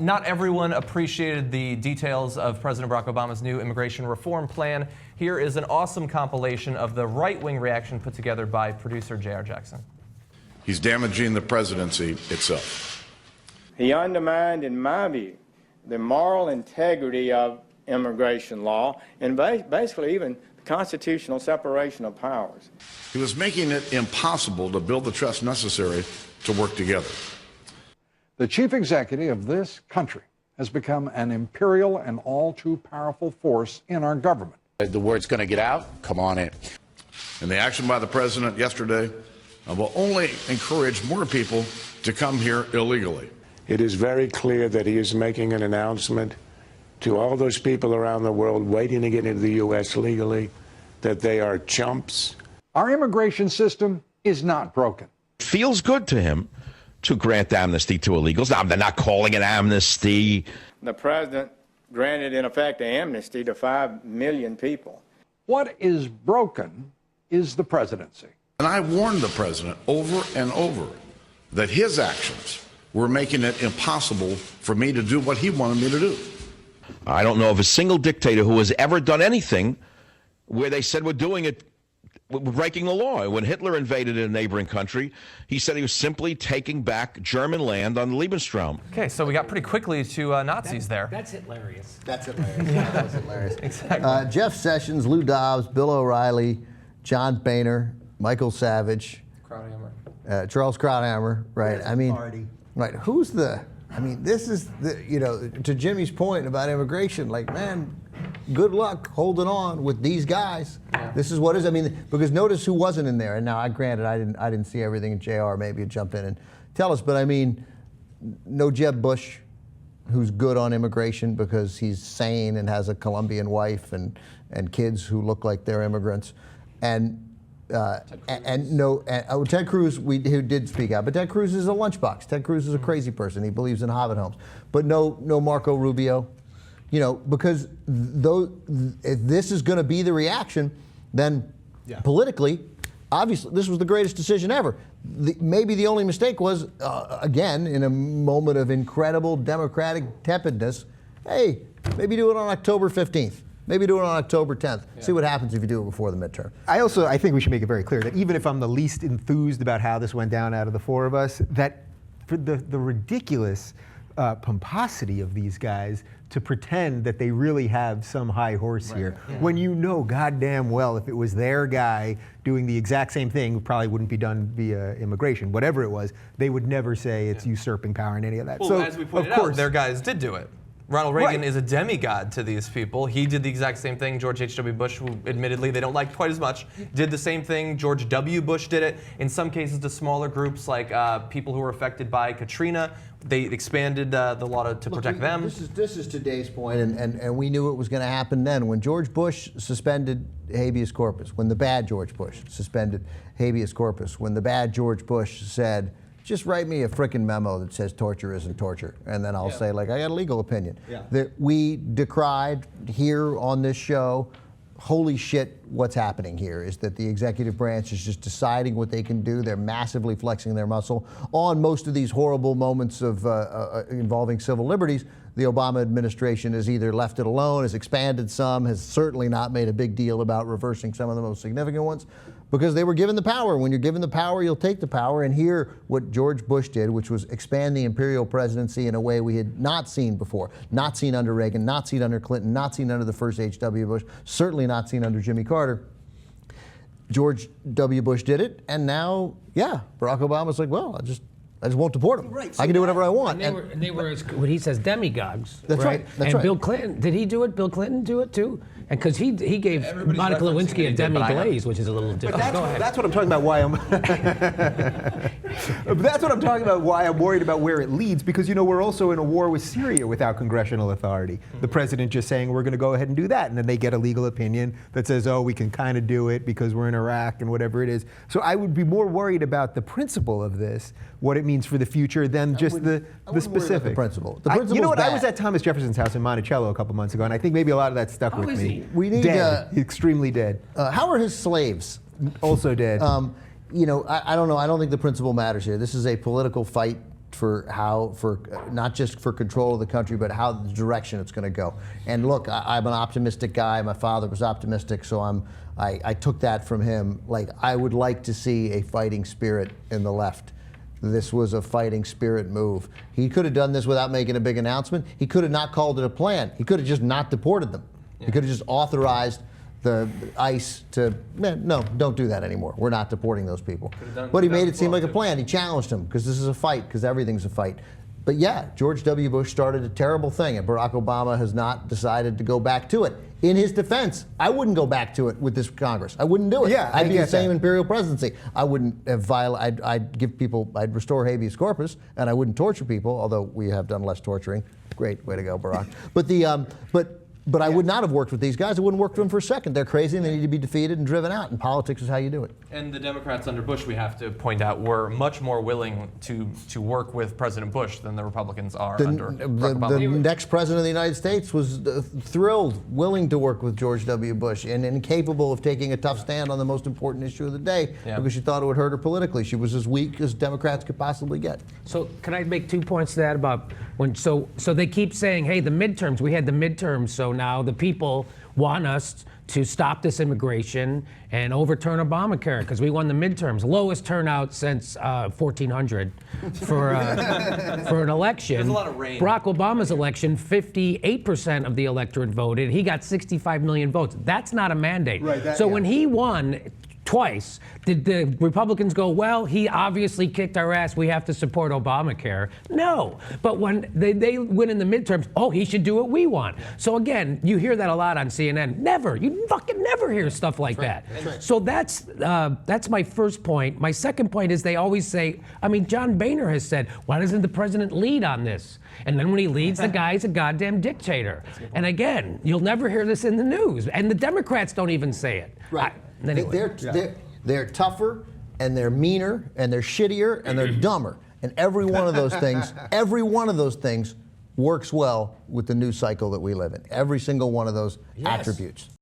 Not everyone appreciated the details of President Barack Obama's new immigration reform plan. Here is an awesome compilation of the right-wing reaction put together by producer J.R. Jackson. He's damaging the presidency itself. He undermined, in my view, the moral integrity of immigration law and basically even the constitutional separation of powers. He was making it impossible to build the trust necessary to work together. The chief executive of this country has become an imperial and all too powerful force in our government. The word's going to get out. Come on in. And the action by the president yesterday will only encourage more people to come here illegally. It is very clear that he is making an announcement to all those people around the world waiting to get into the U.S. legally that they are chumps. Our immigration system is not broken. Feels good to him to grant amnesty to illegals. Now, they're not calling it amnesty. The president granted, in effect, amnesty to 5 million people. What is broken is the presidency. And I warned the president over and over that his actions were making it impossible for me to do what he wanted me to do. I don't know of a single dictator who has ever done anything where they said we're doing it, we're breaking the law. When Hitler invaded a neighboring country, he said he was simply taking back German land on the Lebensraum. Okay, so we got pretty quickly to Nazis there. That's hilarious. That's hilarious. Yeah. That's hilarious. Exactly. Jeff Sessions, Lou Dobbs, Bill O'Reilly, John Boehner, Michael Savage, Charles Krauthammer, right? I mean, right? Who's the? I mean, this is the. You know, to Jimmy's point about immigration, like, man, good luck holding on with these guys. Yeah. This is what is. I mean, because notice who wasn't in there. And now, granted, I didn't see everything. And Jr. maybe jump in and tell us. But I mean, no Jeb Bush, who's good on immigration because he's sane and has a Colombian wife and kids who look like they're immigrants, and Ted Cruz, who did speak out, but Ted Cruz is a lunchbox. Ted Cruz is a crazy person. He believes in Hobbit homes, but no Marco Rubio, you know, because if this is going to be the reaction, then politically, obviously, this was the greatest decision ever. Maybe the only mistake was, again, in a moment of incredible Democratic tepidness, hey, maybe do it on October 15th. Maybe do it on October 10th. Yeah. See what happens if you do it before the midterm. I think we should make it very clear that even if I'm the least enthused about how this went down out of the four of us, that for the ridiculous pomposity of these guys to pretend that they really have some high horse here, when you know goddamn well if it was their guy doing the exact same thing, it probably wouldn't be done via immigration, whatever it was, they would never say it's usurping power and any of that. Well, so, as we pointed out, their guys did do it. Ronald Reagan is a demigod to these people. He did the exact same thing. George H.W. Bush, who admittedly they don't like quite as much, did the same thing. George W. Bush did it. In some cases to smaller groups like people who were affected by Katrina. They expanded the law to protect them. This is today's point, and we knew it was going to happen then. When George Bush suspended habeas corpus, when the bad George Bush suspended habeas corpus, when the bad George Bush said, just write me a frickin' memo that says torture isn't torture, and then I'll say, like, I got a legal opinion. That we decried here on this show. Holy shit, what's happening here is that the executive branch is just deciding what they can do. They're massively flexing their muscle on most of these horrible moments of involving civil liberties. The Obama administration has either left it alone, has expanded some, has certainly not made a big deal about reversing some of the most significant ones, because they were given the power. When you're given the power, you'll take the power. And here, what George Bush did, which was expand the imperial presidency in a way we had not seen before, not seen under Reagan, not seen under Clinton, not seen under the first H.W. Bush, certainly not seen under Jimmy Carter. George W. Bush did it, and now, Barack Obama's like, well, I just won't deport them. Right, so I can do whatever I want. And they were what he says, demigods. That's right. That's and Bill Clinton, did he do it? Bill Clinton do it too? And because he gave Monica Lewinsky a demi-glaze, which is a little different. That's what I'm talking about. Why I'm. That's what I'm talking about. Why I'm worried about where it leads, because we're also in a war with Syria without congressional authority. The president just saying we're going to go ahead and do that, and then they get a legal opinion that says, oh, we can kind of do it because we're in Iraq and whatever it is. So I would be more worried about the principle of this, what it means for the future, than just the specific. The principle. The principle. You know what? I was at Thomas Jefferson's house in Monticello a couple months ago, and I think maybe a lot of that stuck with me. We need dead. Extremely dead. How are his slaves? Also dead. I don't know. I don't think the principle matters here. This is a political fight not just for control of the country, but how the direction it's going to go. And look, I'm an optimistic guy. My father was optimistic, so I took that from him. Like, I would like to see a fighting spirit in the left. This was a fighting spirit move. He could have done this without making a big announcement. He could have not called it a plan. He could have just not deported them. Yeah. He could have just authorized the ICE to, no, don't do that anymore. We're not deporting those people. But he made it seem like a plan. He challenged him because this is a fight, because everything's a fight. But yeah, George W. Bush started a terrible thing, and Barack Obama has not decided to go back to it. In his defense, I wouldn't go back to it with this Congress. I wouldn't do it. Yeah, I'd be the same imperial presidency. I wouldn't have I'd restore habeas corpus, and I wouldn't torture people, although we have done less torturing. Great way to go, Barack. But I would not have worked with these guys. I wouldn't work with them for a second. They're crazy and they need to be defeated and driven out. And politics is how you do it. And the Democrats under Bush, we have to point out, were much more willing to work with President Bush than the Republicans are under Barack Obama. The next president of the United States was thrilled, willing to work with George W. Bush, and incapable of taking a tough stand on the most important issue of the day because she thought it would hurt her politically. She was as weak as Democrats could possibly get. So can I make 2 points to that about when? So they keep saying, hey, the midterms. We had the midterms, so now the people want us to stop this immigration and overturn Obamacare because we won the midterms. Lowest turnout since 1400 for an election. There's a lot of rain. Barack Obama's election, 58% of the electorate voted. He got 65 million votes. That's not a mandate. Right, when he won twice, did the Republicans go, well, he obviously kicked our ass, we have to support Obamacare? No. But when they win in the midterms, oh, he should do what we want. So again, you hear that a lot on CNN. Never. You fucking never hear stuff like that. Right. So that's my first point. My second point is they always say, I mean, John Boehner has said, why doesn't the president lead on this? And then when he leads, the guy's a goddamn dictator. And again, you'll never hear this in the news. And the Democrats don't even say it. Right. Anyway. They're tougher, and they're meaner, and they're shittier, and they're dumber. And every one of those things works well with the news cycle that we live in. Every single one of those attributes.